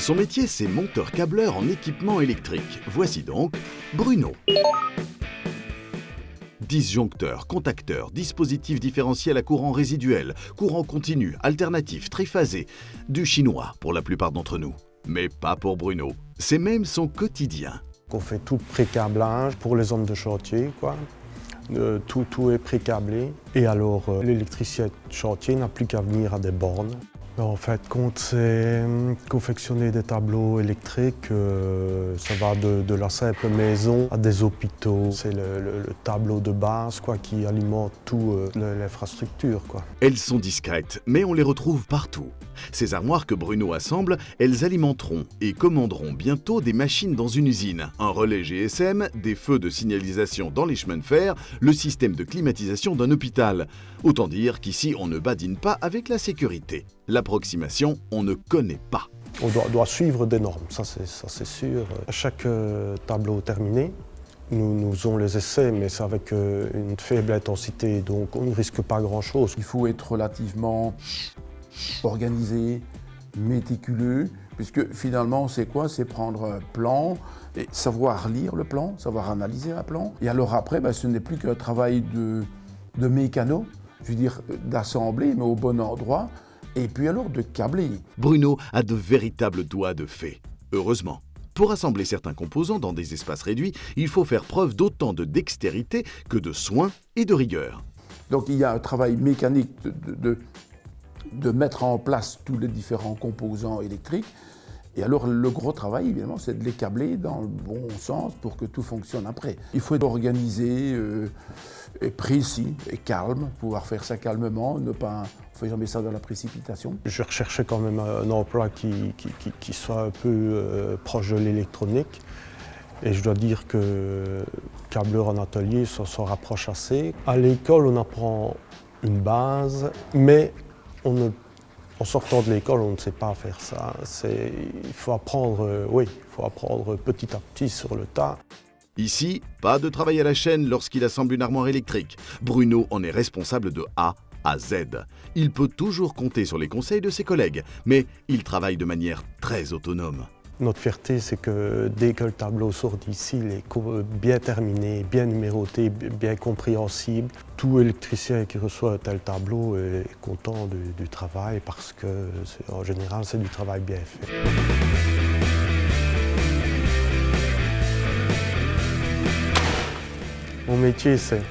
Son métier, c'est monteur-câbleur en équipement électrique. Voici donc Bruno. Disjoncteurs, contacteurs, dispositifs différentiels à courant résiduel, courant continu, alternatif, triphasé. Du chinois pour la plupart d'entre nous. Mais pas pour Bruno. C'est même son quotidien. On fait tout le pré-câblage pour les hommes de chantier, quoi. Tout est pré-câblé. Et alors, l'électricien de chantier n'a plus qu'à venir à des bornes. En fait, quand c'est confectionner des tableaux électriques, ça va de la simple maison à des hôpitaux. C'est le tableau de base quoi, qui alimente toute l'infrastructure. Elles sont discrètes, mais on les retrouve partout. Ces armoires que Bruno assemble, elles alimenteront et commanderont bientôt des machines dans une usine, un relais GSM, des feux de signalisation dans les chemins de fer, le système de climatisation d'un hôpital. Autant dire qu'ici, on ne badine pas avec la sécurité. L'approximation, on ne connaît pas. On doit suivre des normes, ça c'est sûr. À chaque tableau terminé, nous faisons les essais, mais c'est avec une faible intensité, donc on ne risque pas grand-chose. Il faut être relativement organisé, méticuleux, puisque finalement c'est quoi? C'est prendre un plan et savoir lire le plan, savoir analyser un plan. Et alors après, ce n'est plus qu'un travail de mécano, je veux dire d'assembler, mais au bon endroit, et puis alors de câbler. Bruno a de véritables doigts de fée, heureusement. Pour assembler certains composants dans des espaces réduits, il faut faire preuve d'autant de dextérité que de soin et de rigueur. Donc il y a un travail mécanique de mettre en place tous les différents composants électriques. Et alors le gros travail, évidemment, c'est de les câbler dans le bon sens pour que tout fonctionne après. Il faut être organisé, et précis et calme, pouvoir faire ça calmement, on ne fait jamais ça dans la précipitation. Je recherchais quand même un emploi qui soit un peu proche de l'électronique. Et je dois dire que câbleur en atelier, ça s'en rapproche assez. À l'école, on apprend une base, mais en sortant de l'école, on ne sait pas faire ça. Il faut apprendre, petit à petit sur le tas. Ici, pas de travail à la chaîne lorsqu'il assemble une armoire électrique. Bruno en est responsable de A à Z. Il peut toujours compter sur les conseils de ses collègues, mais il travaille de manière très autonome. Notre fierté, c'est que dès que le tableau sort d'ici, il est bien terminé, bien numéroté, bien compréhensible. Tout électricien qui reçoit un tel tableau est content du travail parce que, en général, c'est du travail bien fait. Mon métier, c'est